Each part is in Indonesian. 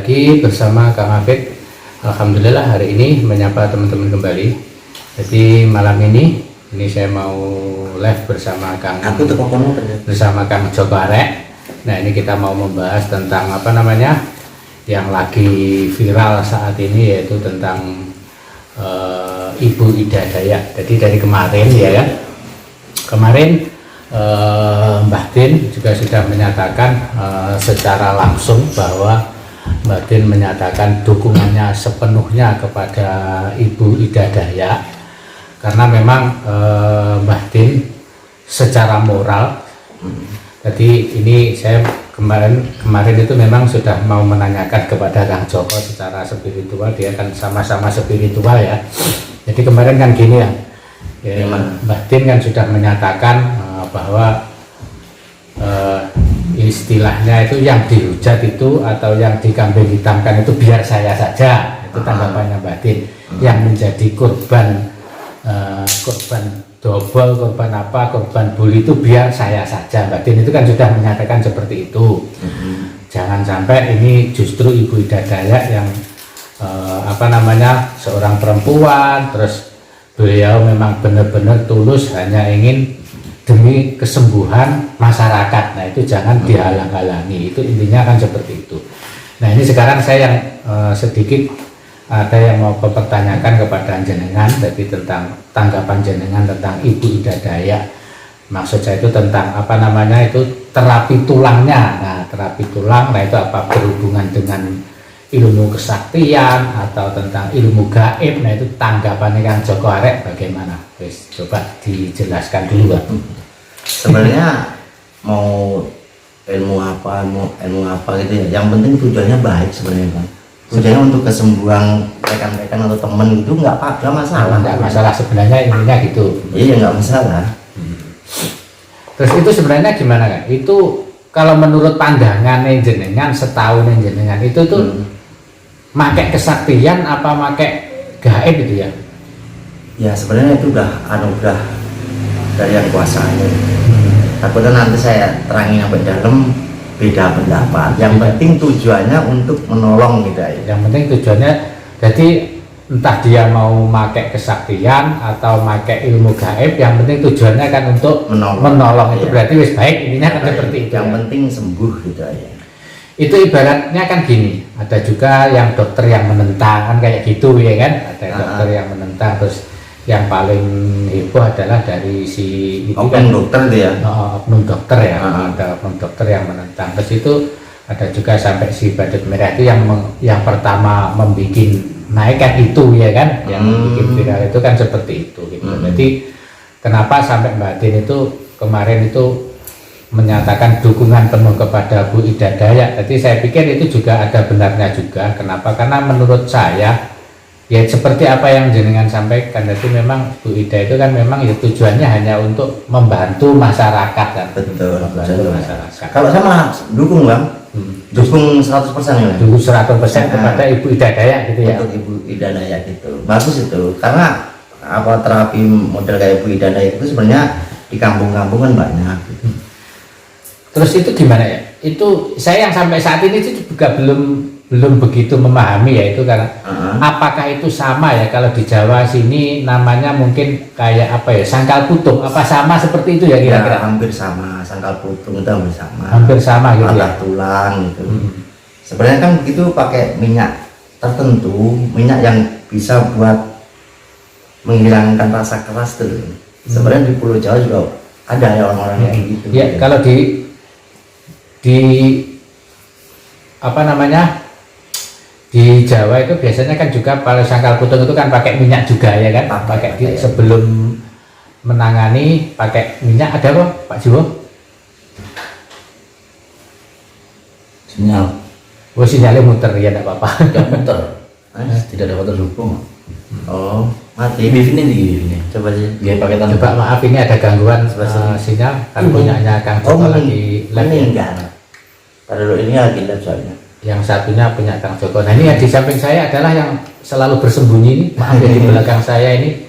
lagi bersama Kang Afid. Alhamdulillah hari ini menyapa teman-teman kembali. Jadi malam ini saya mau live bersama Kang Joko Arek. Nah ini kita mau membahas tentang yang lagi viral saat ini, yaitu tentang Ibu Ida Dayak. Jadi dari kemarin kemarin Mbah Din juga sudah menyatakan secara langsung bahwa Mbah Din menyatakan dukungannya sepenuhnya kepada Ibu Ida Dayak, karena memang Mbah Din secara moral. Jadi ini saya kemarin itu memang sudah mau menanyakan kepada Kang Joko secara spiritual, dia kan sama-sama spiritual ya. Jadi kemarin kan gini ya, Mbah Din kan sudah menyatakan bahwa istilahnya itu yang dihujat itu atau yang dikambing hitamkan itu biar saya saja, itu tanggapannya Mbah Din. Yang menjadi korban dobel, korban bully itu biar saya saja. Mbah Din itu kan sudah menyatakan seperti itu. Jangan sampai ini justru Ibu Ida Dayak yang seorang perempuan, terus beliau memang benar-benar tulus hanya ingin demi kesembuhan masyarakat. Nah itu jangan dihalang-halangi, itu intinya kan seperti itu. Nah ini sekarang saya yang sedikit ada yang mau mempertanyakan kepada jenengan, jadi tentang tanggapan jenengan tentang Ibu Ida Dayak. Maksud saya itu tentang itu terapi tulangnya. Nah terapi tulang, nah itu apa berhubungan dengan ilmu kesaktian atau tentang ilmu gaib. Nah itu tanggapannya Kang Joko Arek bagaimana? Wis coba dijelaskan dulu Pak. Sebenarnya mau ilmu apa gitu ya, yang penting tujuannya baik sebenarnya Bang. Tujuannya untuk kesembuhan rekan-rekan atau teman itu nggak masalah. Nggak masalah sebenarnya, intinya gitu. Iya nggak masalah. Terus itu sebenarnya gimana kan? Itu kalau menurut pandangan jenengan, setahun jenengan itu tuh pakai kesaktian apa pakai gaib itu ya? Ya sebenarnya itu udah anugerah dari yang kuasanya. Takutnya nanti saya terangin sampai dalam beda pendapat. Yang penting tujuannya untuk menolong gitu ya. Yang penting tujuannya, jadi entah dia mau pakai kesaktian atau pakai ilmu gaib, yang penting tujuannya kan untuk menolong. Itu berarti wis baik, intinya kan seperti itu. Yang penting sembuh gitu aja. Itu ibaratnya kan gini, ada juga yang dokter yang menentang kan kayak gitu ya kan, ada dokter yang menentang. Terus yang paling heboh adalah dari si dokter dia. Oknum dokter ya, ada oknum dokter yang menentang. Terus itu ada juga sampai si Badut Merah itu yang pertama membuat naikkan itu ya kan, yang bikin viral itu kan seperti itu gitu. Jadi kenapa sampai Mbak Din itu kemarin itu menyatakan dukungan penuh kepada Bu Ida Dayak. Jadi saya pikir itu juga ada benarnya juga. Kenapa? Karena menurut saya ya seperti apa yang jenengan sampaikan, jadi memang Bu Ida itu kan memang ya tujuannya hanya untuk membantu masyarakat kan. Betul. Membantu masyarakat. Kalau saya malah dukung Bang, dukung 100% ya. Dukung 100% kepada Ibu Ida Dayak gitu ya. Untuk Ibu Ida Dayak itu bagus itu, karena terapi model kayak Ibu Ida Dayak itu sebenarnya di kampung-kampung kan banyak gitu. Terus itu gimana ya? Itu saya yang sampai saat ini itu juga belum begitu memahami ya, itu karena apakah itu sama ya kalau di Jawa sini namanya mungkin kayak apa ya, sangkal putung, apa sama seperti itu ya kira-kira? Ya, hampir sama, sangkal putung itu hampir sama. Hampir sama gitu ya. Tulang gitu. Sebenarnya kan begitu pakai minyak tertentu, minyak yang bisa buat menghilangkan rasa keras tuh. Sebenarnya di Pulau Jawa juga ada ya orang-orang yang gitu. Ya, gitu. Kalau di di Jawa itu biasanya kan juga pada sangkal putung itu kan pakai minyak juga ya kan, pakai sebelum menangani pakai minyak. Ada apa Pak Jiwo? Sinyal. Sinyalnya muter ya, enggak apa-apa. Tidak muter. Tidak dapat terhubung. Oh, mati. Ini. Coba sih. Dia pakai tanda. Coba maaf, ini ada gangguan sinyal kan punyanya Kang Joko lagi live. Padahal ini lagi live soalnya. Yang satunya punya Kang Joko. Nah ini yang di samping saya adalah yang selalu bersembunyi ini. Maaf ya, di belakang saya ini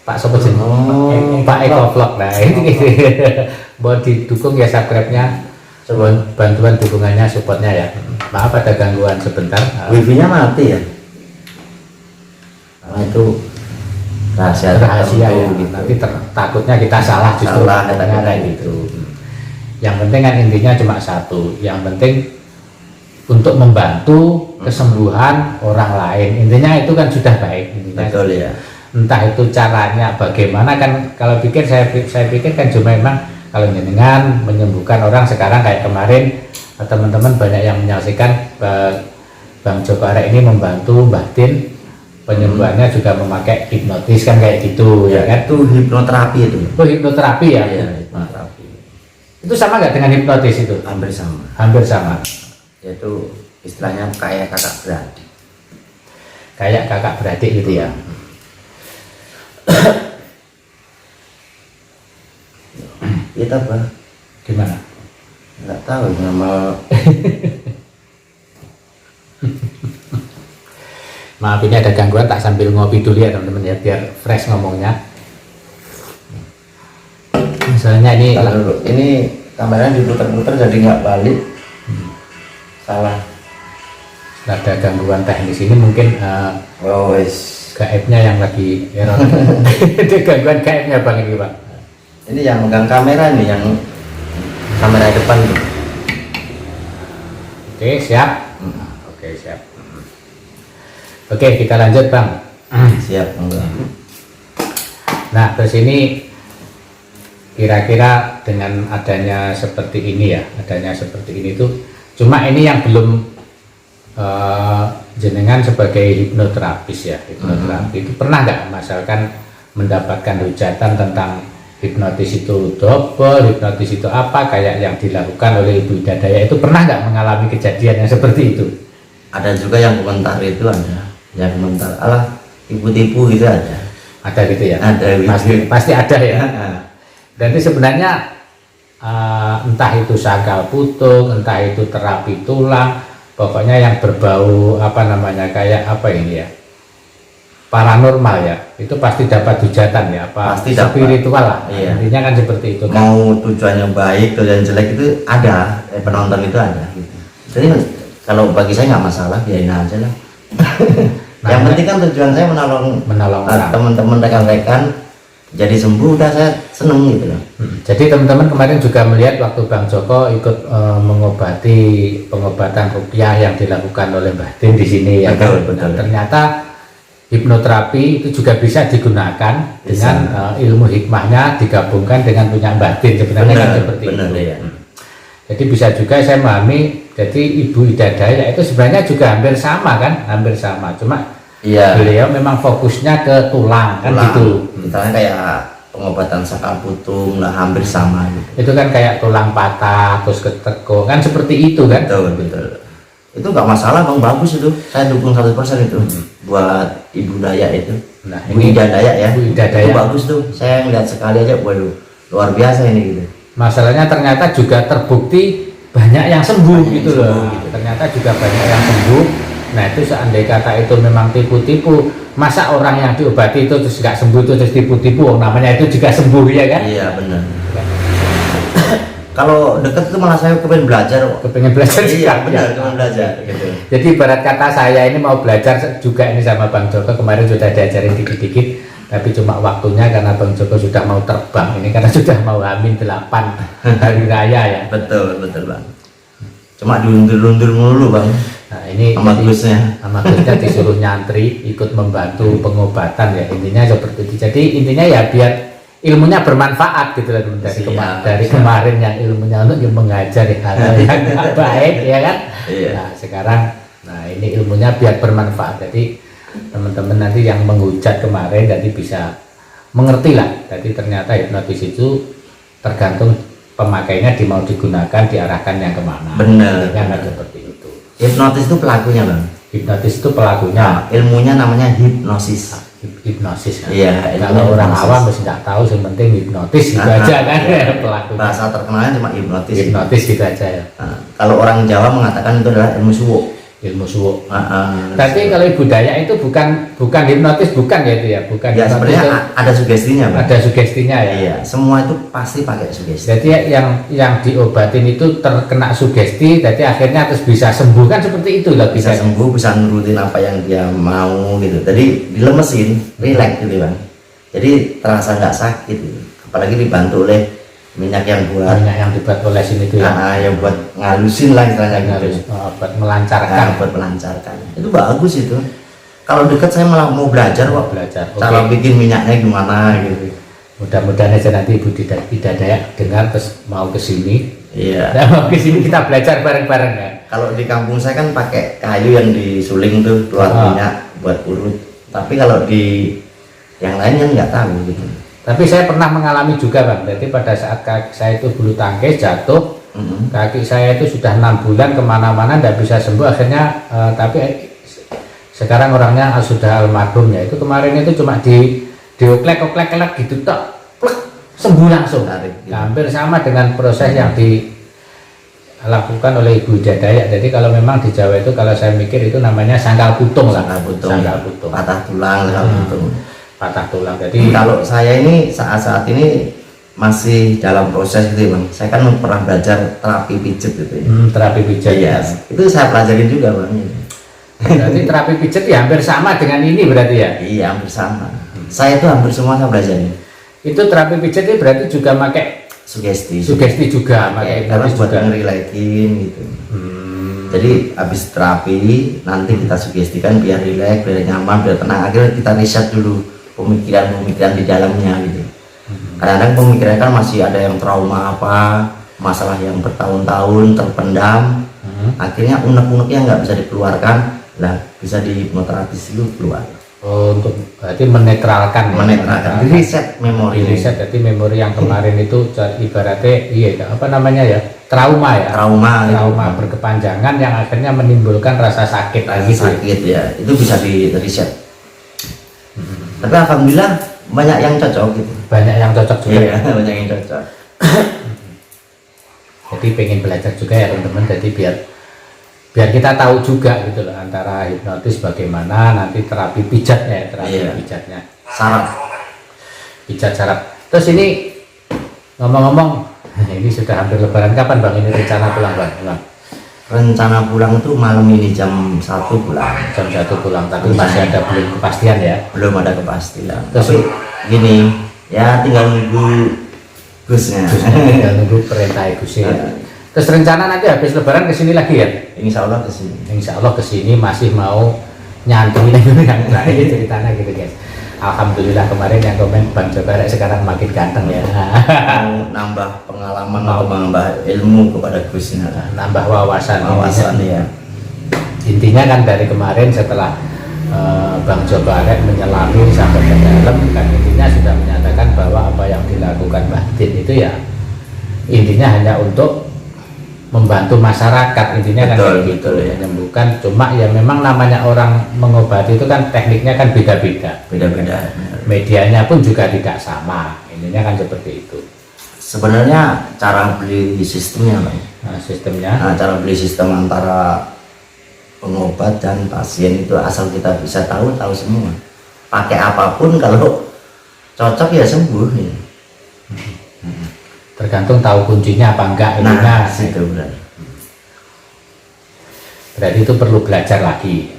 Pak Sopo Jeneng, Pak Eko Vlog. Nah ini mau didukung ya subscribe-nya, bantuan dukungannya, supportnya ya. Maaf ada gangguan sebentar. Wifi-nya mati ya. Karena itu rahasia Rahasia ya. tertentu gitu. Nanti takutnya kita salah justru Salah, katanya kayak gitu. Yang penting kan intinya cuma satu. Yang penting untuk membantu kesembuhan orang lain. Intinya itu kan sudah baik. Intinya Betul ya. entah itu caranya bagaimana kan, kalau pikir saya pikir kan cuma memang kalau jenengan menyembuhkan orang sekarang kayak kemarin teman-teman banyak yang menyaksikan Bang Joko Arek ini membantu Mbah Tin penyembuhannya juga memakai hipnotis kan kayak gitu ya kan. Itu hipnoterapi itu. Oh hipnoterapi ya. Iya, hipnoterapi. Itu sama nggak dengan hipnotis itu? Hampir sama. Hampir sama. Yaitu istilahnya kayak kakak beradik. Kayak kakak beradik gitu ya. Itu apa? Gimana? Nggak tahu nama. Maaf ini ada gangguan, tak sambil ngopi dulu ya teman-teman ya biar fresh ngomongnya. Misalnya ini Tahan dulu. Ini kameranya diputar-putar jadi nggak balik. Salah. ada gangguan teknis ini mungkin Oh wes. gaibnya yang lagi error. Ada gangguan gaibnya Bang ini Pak. Ini yang megang kamera nih, yang kamera depan nih. Oke siap. Oke siap. Oke kita lanjut Bang. Siap enggak? Nah terus ini kira-kira dengan adanya seperti ini ya, adanya seperti ini tuh, cuma ini yang belum jenengan sebagai hipnoterapis ya, hipnoterapi itu pernah nggak misalkan mendapatkan hujatan tentang hipnotis itu double, hipnotis itu apa kayak yang dilakukan oleh Ibu Ida Daya, itu pernah nggak mengalami kejadian yang seperti itu? Ada juga yang komentar itu ada, yang komentar alah tipu-tipu gitu ada. Ada gitu ya? Ada Pasti ada ya. Dan itu sebenarnya entah itu sangkal putung, entah itu terapi tulang, pokoknya yang berbau apa namanya kayak apa ini ya, paranormal ya, itu pasti dapat hujatan ya, apa Pasti dapat. spiritual lah. Iya. Intinya kan seperti itu kan. Mau tujuannya baik atau yang jelek itu ada, penonton itu ada. Gitu. Jadi kalau bagi saya nggak masalah, biarin aja lah. Nah, yang penting kan tujuan saya menolong orang. teman-teman rekan-rekan jadi sembuh, udah saya seneng gitu loh. Jadi teman-teman kemarin juga melihat waktu Bang Joko ikut mengobati pengobatan rupiah yang dilakukan oleh Mbah Tin di sini ya kan. Betul. Ternyata hipnoterapi itu juga bisa digunakan dengan ilmu hikmahnya digabungkan dengan punya Mbah Tin sebenarnya kan seperti benar, itu. ya. Jadi bisa juga saya memahami, jadi Ibu Ida Daya itu sebenarnya juga hampir sama kan, hampir sama, cuma Iya. beliau memang fokusnya ke tulang kan gitu. Misalnya kayak pengobatan sakal putung lah hampir sama gitu. Itu kan kayak tulang patah terus ketekuk kan seperti itu kan. Betul. Itu nggak masalah bang, bagus itu. Saya dukung 100% itu buat Ibu Daya itu. Nah, Ibu Ida Daya ya. Ibu Ida Daya. Itu bagus tuh. Saya ngeliat sekali aja, waduh, luar biasa ini gitu. Masalahnya ternyata juga terbukti banyak yang sembuh Banyak gitu yang loh. sembuh, gitu. Ternyata juga banyak yang sembuh. Nah itu seandainya kata itu memang tipu-tipu, masa orang yang diobati itu terus nggak sembuh itu terus tipu-tipu, namanya itu juga sembuh ya kan? Iya benar. Kalau deket tuh malah saya kepengen belajar. Kepengen belajar Iya juga. benar, Ya. kepengen belajar gitu. Jadi ibarat kata saya ini mau belajar juga ini sama Bang Joko, kemarin sudah diajarin dikit-dikit, tapi cuma waktunya karena Bang Joko sudah mau terbang ini karena sudah mau hamil 8 hari raya ya. Betul bang. Cuma diundur-undur mulu bang. Nah ini Sama jadi- Gusnya. sama Gusnya disuruh nyantri ikut membantu pengobatan ya, intinya seperti itu. Jadi intinya ya biar ilmunya bermanfaat gitu loh dari Siap. kemarin yang ilmunya untuk mengajar hal yang nggak baik ya kan. Iya. Nah sekarang ini ilmunya biar bermanfaat, jadi teman-teman nanti yang menghujat kemarin jadi bisa mengerti lah. Jadi ternyata hipnotis itu tergantung pemakainya, mau digunakan diarahkan yang kemana. Benar. Intinya kan seperti itu. Hipnotis itu pelakunya bang. Hipnotis itu pelakunya. Nah, ilmunya namanya hipnosis. Hipnosis kan? Iya, Kalau orang hipnosis. awam masih nggak tahu, yang penting hipnotis gitu Nah, aja kan iya. pelakunya. Bahasa terkenalnya cuma hipnotis. Hipnotis gitu aja ya. Nah, kalau orang Jawa mengatakan itu adalah ilmu suwo. ilmu suwuk. Tapi Tapi kalau budaya itu bukan hipnotis, bukan ya itu ya, bukan ya hipnotis sebenarnya itu ada sugestinya, Pak. ada sugestinya ya. Iya, semua itu pasti pakai sugesti. Jadi yang diobatin itu terkena sugesti, jadi akhirnya terus bisa sembuh kan seperti itu lah Bisa sembuh, bisa nurutin apa yang dia mau gitu. Jadi dilemesin, relax gitu, Bang. Jadi terasa nggak sakit gitu. Apalagi dibantu oleh minyak yang buat Banyak yang dibuat olesin itu ya. yang buat ngalusin lah istilahnya gitu. Buat melancarkan. Buat melancarkan. Itu bagus itu. Kalau dekat saya malah mau belajar kok. Belajar. Cara bikin minyaknya gimana gitu. Mudah-mudahan aja nanti Ibu Bidadaya dengar terus mau ke sini. Iya. Nah, mau ke sini kita belajar bareng-bareng ya. Kalau di kampung saya kan pakai kayu yang disuling tuh keluar minyak buat urut. Tapi kalau di yang lain kan nggak tahu gitu. Tapi saya pernah mengalami juga Bang. Jadi pada saat kaki saya itu bulu tangkis jatuh, kaki saya itu sudah 6 bulan kemana-mana tidak bisa sembuh. Akhirnya tapi sekarang orangnya sudah almarhum ya. Itu kemarin itu cuma dioklek-oklek gitu tok, plek, sembuh langsung. Gitu. Hampir sama dengan proses yang dilakukan oleh Ibu Bidadaya. Jadi kalau memang di Jawa itu kalau saya mikir itu namanya sangkal putung lah. Sangkal putung. Patah tulang, sangkal putung. Patah tulang. Jadi kalau saya ini saat ini masih dalam proses gitu, Bang. Saya kan pernah belajar terapi pijat gitu ya. Terapi pijat ya. Itu saya pelajarin juga, Bang. Berarti terapi pijat ya hampir sama dengan ini berarti ya? Iya, hampir sama. Saya tuh hampir semua saya belajarin. Itu terapi pijat itu berarti juga pakai sugesti juga, pakai karena buat ngerilekin gitu. Jadi habis terapi nanti kita sugestikan biar rileks, biar nyaman, biar tenang. Akhirnya kita riset dulu pemikiran di dalamnya gitu. Kadang-kadang pemikiran kan masih ada yang trauma apa, masalah yang bertahun-tahun terpendam. Akhirnya unek-uneknya nggak bisa dikeluarkan, lah bisa dihipnoterapis dulu keluar. Oh, untuk berarti menetralkan reset memori. Jadi memori yang kemarin itu ibaratnya apa namanya ya, trauma berkepanjangan yang akhirnya menimbulkan rasa sakit lagi. Sakit ya, itu bisa di reset. Tapi alhamdulillah banyak yang cocok gitu. Banyak yang cocok juga. Iya, banyak yang cocok. Jadi pengen belajar juga ya teman-teman. Jadi biar kita tahu juga gitu loh antara hipnotis bagaimana, nanti terapi pijatnya, pijatnya. Pijat saraf. Terus ini ngomong-ngomong, ini sudah hampir lebaran, kapan Bang ini rencana pulang Bang? Rencana pulang tuh malam ini jam 1 pulang. Jam 1 pulang, tapi masih ada belum kepastian ya? Belum ada kepastian. Terus tapi gini, ya tinggal nunggu Gusnya. Tinggal nunggu perintah Gusnya. Terus rencana nanti habis lebaran kesini lagi ya? Insya Allah kesini. Insya Allah kesini masih mau nyantui lagi yang terakhir ceritanya gitu guys. Alhamdulillah kemarin yang komen Bang Jobarek sekarang makin ganteng ya. Mau nambah pengalaman, mau nambah ilmu kepada Gusnya, nambah wawasan ya. Intinya kan dari kemarin setelah Bang Jobarek menyelami sampai ke dalam kan intinya sudah menyatakan bahwa apa yang dilakukan Mbah Din itu ya intinya hanya untuk membantu masyarakat, intinya kan kayak gitu ya, menyembuhkan. Cuma ya memang namanya orang mengobati itu kan tekniknya kan beda-beda, medianya pun juga tidak sama, intinya kan seperti itu. Sebenarnya cara beli sistemnya Bang. Cara beli sistem antara pengobat dan pasien itu asal kita bisa tahu semua, pakai apapun kalau cocok ya sembuh ya. Tergantung tahu kuncinya apa enggak. Itu benar. Berarti itu perlu belajar lagi,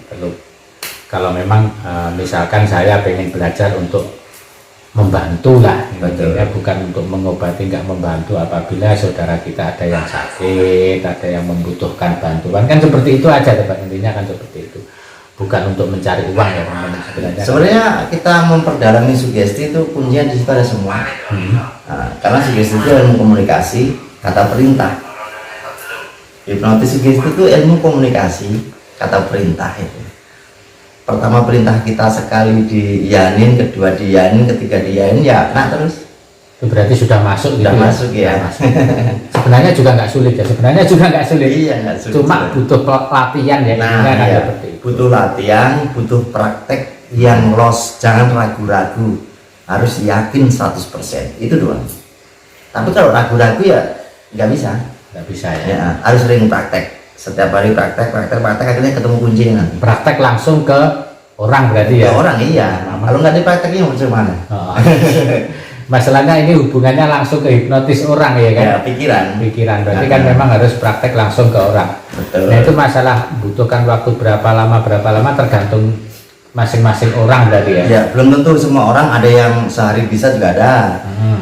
kalau memang misalkan saya pengen belajar untuk membantu lah, intinya bukan untuk mengobati, enggak membantu. Apabila saudara kita ada yang sakit, ada yang membutuhkan bantuan, kan seperti itu aja teman, intinya kan seperti itu, bukan untuk mencari uang ya teman-teman. Sebenarnya kita memperdalami sugesti itu kuncinya di situ ada semua. Karena sugesti itu ilmu komunikasi, kata perintah. Hipnotis sugesti itu ilmu komunikasi, kata perintah itu. Pertama perintah kita sekali diiyanin, kedua diiyanin, ketiga diiyanin, ya nah terus. Itu berarti sudah masuk. Masuk ya. Sebenarnya juga nggak sulit ya. Iya, nggak sulit. Cuma butuh latihan ya. Iya. Butuh latihan, butuh praktek yang jangan ragu-ragu, harus yakin 100%, itu doang. Tapi kalau ragu-ragu ya nggak bisa ya. Harus sering praktek setiap hari praktek akhirnya ketemu kuncinya nanti. Praktek langsung ke orang berarti ya. Ke orang iya. Kalau nggak dipraktekin bagaimana? Oh. Masalahnya ini hubungannya langsung ke hipnotis orang ya kan? Ya, Pikiran berarti kan memang harus praktek langsung ke orang. Betul. Nah itu masalah butuhkan waktu berapa lama tergantung masing-masing orang berarti ya. Ya belum tentu semua orang, ada yang sehari bisa juga ada,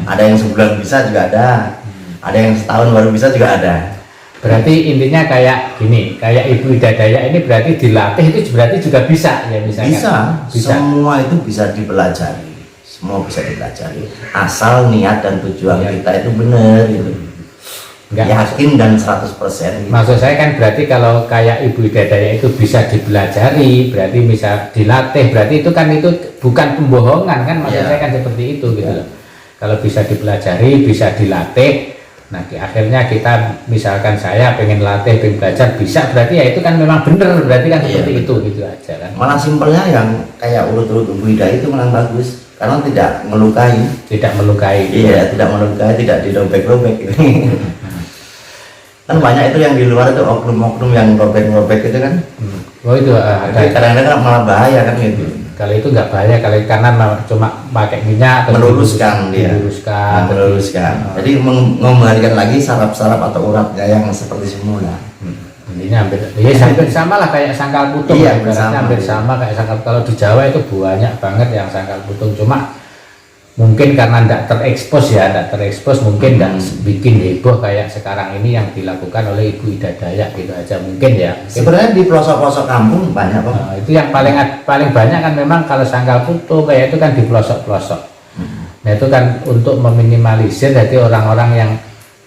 ada yang sebulan bisa juga ada yang setahun baru bisa juga ada. Berarti intinya kayak gini, kayak Ibu Ida Dayak ini berarti dilatih itu berarti juga bisa ya misalnya. Bisa. Semua itu bisa dipelajari. Semua bisa dipelajari asal niat dan tujuan kita itu benar gitu. Yakin dan 100% gitu. Maksud saya kan berarti kalau kayak Ibu Ida Dayak itu bisa dipelajari, berarti bisa dilatih, berarti itu kan itu bukan pembohongan kan, maksud saya kan seperti itu gitu loh. Kalau bisa dipelajari, bisa dilatih, nah di akhirnya kita misalkan saya pengen latih, pengen belajar, bisa, berarti ya itu kan memang benar, berarti kan seperti itu gitu aja kan. Malah simpelnya yang kayak urut-urut Ibu Ida itu malah bagus. Karena tidak melukai, tidak melukai. Iya, tidak melukai, tidak dirobek-robek gitu. Kan banyak itu yang di luar itu oknum-oknum yang robek-robek itu kan. Oh itu ada. Kadang-kadang malah bahaya kan gitu. Kalau itu nggak bahaya, kalau karena cuma pakai minyak atau meluruskan dia, meluruskan. Jadi mengembalikan lagi saraf-saraf atau uratnya yang seperti semula. Ini hampir sama lah kayak sangkal putung. Iya, hampir sama kayak sangkal. Kalau di Jawa itu banyak banget yang sangkal putung, cuma mungkin karena tidak terekspos mungkin tidak bikin heboh kayak sekarang ini yang dilakukan oleh Ibu Ida Dayak gitu aja mungkin ya. Sebenarnya di pelosok-pelosok kampung banyak kok. Nah, itu yang paling banyak kan memang kalau sangkal putung kayak itu kan di pelosok-pelosok. Nah itu kan untuk meminimalisir jadi orang-orang yang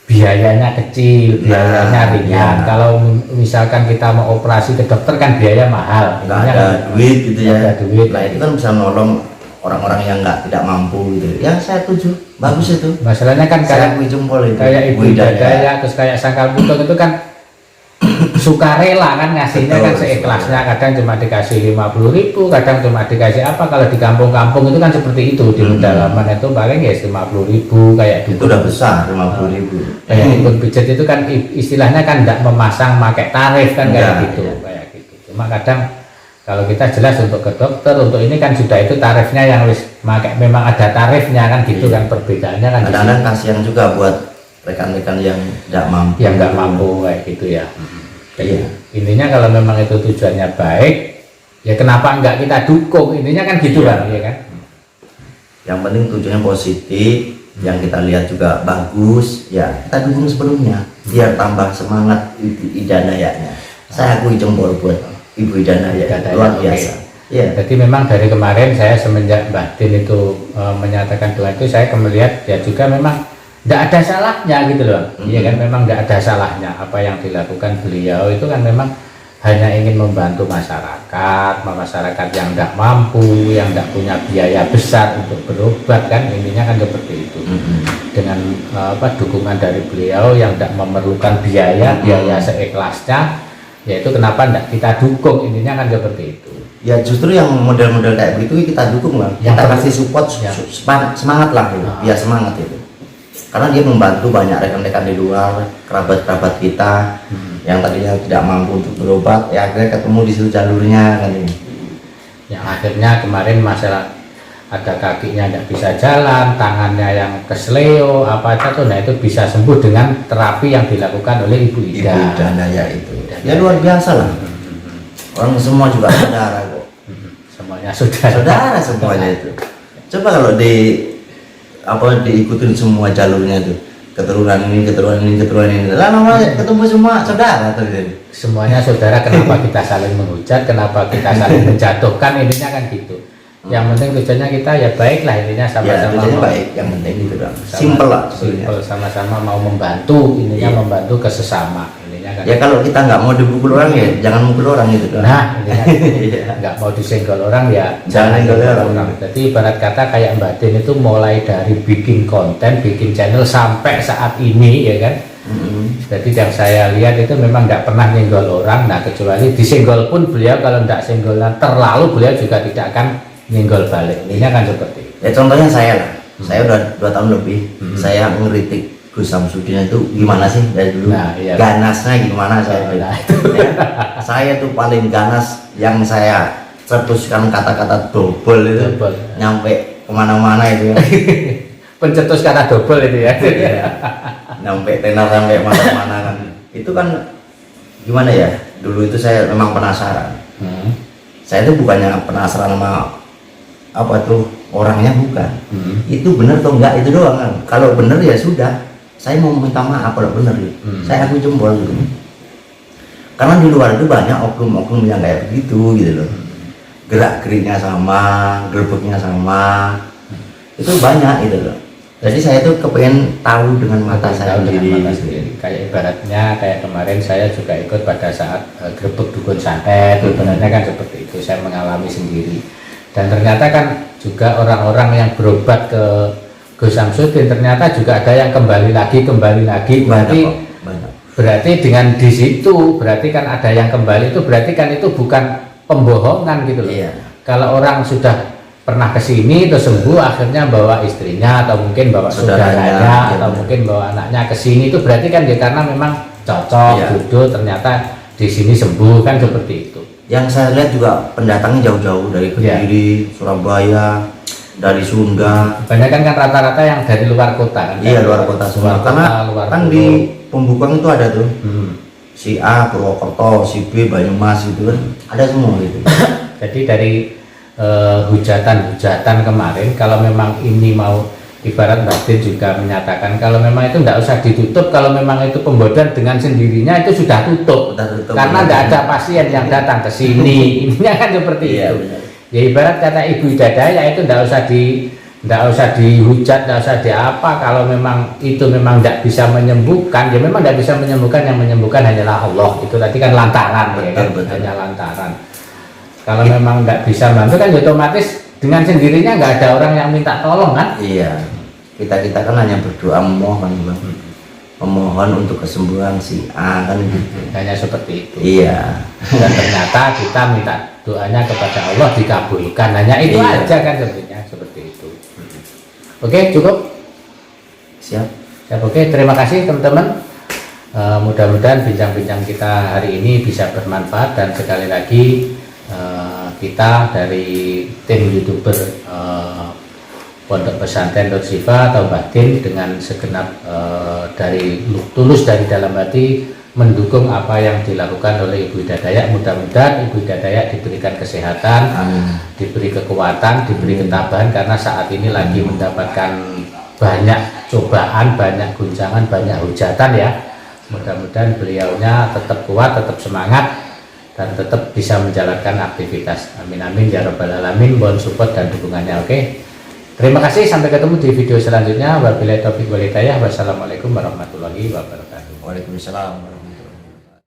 biayanya kecil, biayanya ringan. Kalau misalkan kita mau operasi ke dokter kan biaya mahal. Nggak ada duit gitu ya. Ada duit. Nah itu kan bisa menolong orang-orang yang tidak mampu gitu. Ya saya setuju, bagus itu. Masalahnya kan saya jempol itu. Kayak Ibu Ida Dayak terus kayak sangkal putung itu kan sukarela kan ngasihnya kan seikhlasnya, kadang cuma dikasih 50.000, kadang cuma dikasih apa. Kalau di kampung-kampung itu kan seperti itu, di pedalaman itu paling ya 50.000 kayak itu udah besar 50.000. Kayak ikut pijat itu kan istilahnya kan tidak memasang pakai tarif kan kayak gitu. Cuma kadang kalau kita jelas untuk ke dokter, untuk ini kan sudah itu tarifnya yang memang ada tarifnya kan gitu kan, perbedaannya kan. Kadang-kadang kasihan juga buat rekan-rekan yang tidak mampu. Yang nggak mampu kayak gitu ya. Iya. Intinya kalau memang itu tujuannya baik, ya kenapa enggak kita dukung? Intinya kan gitu kan, ya kan? Yang penting tujuannya positif, yang kita lihat juga bagus, ya kita dukung sebelumnya, biar tambah semangat Ibu Ida Dayaknya. Saya akui jempol buat Ibu Ida Dayak, luar biasa. Ya. Jadi memang dari kemarin saya semenjak Mbak Din itu menyatakan Tuhan itu, saya melihat ya juga memang tidak ada salahnya gitu loh. Iya kan, memang tidak ada salahnya apa yang dilakukan beliau itu kan memang hanya ingin membantu masyarakat yang tidak mampu, yang tidak punya biaya besar untuk berobat kan, intinya kan seperti itu. Dengan dukungan dari beliau yang tidak memerlukan biaya seikhlasnya, yaitu kenapa tidak kita dukung, intinya kan seperti itu. Ya justru yang model-model kayak begitu kita dukung lah, kita kasih support ya. Semangat lah gitu. Ya semangat itu. Karena dia membantu banyak rekan-rekan di luar, kerabat-kerabat kita yang tadinya tidak mampu untuk berobat, ya akhirnya ketemu di situ jalurnya kan ini. Yang akhirnya kemarin masalah ada kakinya tidak bisa jalan, tangannya yang kesleo apa aja tuh, nah itu bisa sembuh dengan terapi yang dilakukan oleh Ibu Ida. Ibu Ida Dayak itu. Ya luar biasa lah. Orang semua juga saudara kok. Semuanya saudara. Saudara semuanya itu. Coba kalau diikutin semua jalurnya tuh, keturunan ini lama-lama ketemu semua saudara terjadi. Semuanya saudara, kenapa kita saling menghujat, kenapa kita saling menjatuhkan, intinya kan gitu. Yang penting tujuannya kita ya baiklah, intinya sama-sama ya, baik, yang penting gitu dong. Simpel lah, sama-sama mau membantu, intinya membantu ke sesama. Kan. Ya kalau kita nggak mau dipukul orang ya jangan mukul orang gitu kan. Nah, nggak mau disenggol orang ya jangan senggol orang. Jadi ibarat kata kayak Mbak Din itu mulai dari bikin konten, bikin channel sampai saat ini ya kan. Jadi yang saya lihat itu memang nggak pernah nyenggol orang. Nah kecuali disenggol pun beliau kalau nggak senggolan terlalu, beliau juga tidak akan nyenggol balik. Ini kan seperti itu. Ya contohnya saya lah, saya udah 2 tahun lebih saya ngeritik Gus Samsudin itu gimana sih dari dulu? Nah, iya. Ganasnya gimana saya? Nah, itu. Ya, saya tuh paling ganas yang saya cetuskan kata-kata double itu Double. nyampe kemana-mana itu ya. Pencetus kata double itu ya. Iya. Nyampe tenar sampai mana-mana kan. Itu kan gimana ya? Dulu itu saya memang penasaran. Saya itu bukannya penasaran sama apa tuh orangnya, bukan. Itu bener atau enggak itu doang kan. Kalau bener ya sudah, saya mau minta maaf kalau bener gitu. Saya akui jempol gitu. Karena di luar itu banyak oknum-oknum yang kayak begitu gitu loh. Gerak-geriknya sama, gerbeknya sama. Itu banyak gitu loh. Jadi saya tuh kepengen tahu dengan mata saya sendiri. Kayak ibaratnya kayak kemarin saya juga ikut pada saat grebek dukun santet, sebenarnya kan seperti itu, saya mengalami sendiri. Dan ternyata kan juga orang-orang yang berobat ke Gus Samsudin ternyata juga ada yang kembali lagi berarti dengan di situ berarti kan ada yang kembali, itu berarti kan itu bukan pembohongan gitu loh. Iya. Kalau orang sudah pernah kesini terus sembuh, akhirnya bawa istrinya atau mungkin bawa saudaranya atau mungkin bawa anaknya kesini, itu berarti kan ya karena memang cocok, jodoh, ternyata di sini sembuh kan, seperti itu. Yang saya lihat juga pendatangnya jauh-jauh dari Kediri, Surabaya, dari Sunda. Banyak kan rata-rata yang dari luar kota kan? Iya, luar kota semua. Karena kan di Pembukang itu ada tuh si A Purwokerto, si B Banyumas itu kan ada semua gitu. Jadi dari hujatan-hujatan kemarin, kalau memang ini mau ibarat batin juga menyatakan kalau memang itu tidak usah ditutup, kalau memang itu pembodohan dengan sendirinya itu sudah tutup, karena tidak ada pasien yang datang ke sini. Ininya kan seperti itu. Benar. Ya ibarat kata Ibu Hidayah itu tidak usah dihujat, tidak usah diapa. Kalau memang itu memang tidak bisa menyembuhkan, ya memang tidak bisa menyembuhkan, yang menyembuhkan hanyalah Allah. Itu tadi kan lantaran, hanya lantaran. Kalau memang nggak bisa bantu kan ya otomatis dengan sendirinya nggak ada orang yang minta tolong kan? Iya, kita kan hanya berdoa memohon, memohon untuk kesembuhan si A kan gitu. Hanya seperti itu. Iya. Dan ternyata kita minta doanya kepada Allah dikabulkan, hanya itu aja kan sebenarnya, seperti itu. Oke, cukup. Siap. Oke, terima kasih teman-teman. Mudah-mudahan bincang-bincang kita hari ini bisa bermanfaat, dan sekali lagi kita dari tim YouTuber Pondok Pesantren Nur Syifa atau Batin dengan segenap tulus dari dalam hati mendukung apa yang dilakukan oleh Ibu Hidayah. Mudah-mudahan Ibu Hidayah diberikan kesehatan, diberi kekuatan, diberi ketabahan, karena saat ini lagi mendapatkan banyak cobaan, banyak guncangan, banyak hujatan ya. Mudah-mudahan beliaunya tetap kuat, tetap semangat, dan tetap bisa menjalankan aktivitas. Amin amin ya rabbal alamin. Mohon support dan dukungannya. Oke, terima kasih, sampai ketemu di video selanjutnya. Wabillahi taufiq wal hidayah. Wassalamualaikum warahmatullahi wabarakatuh. Waalaikumsalam.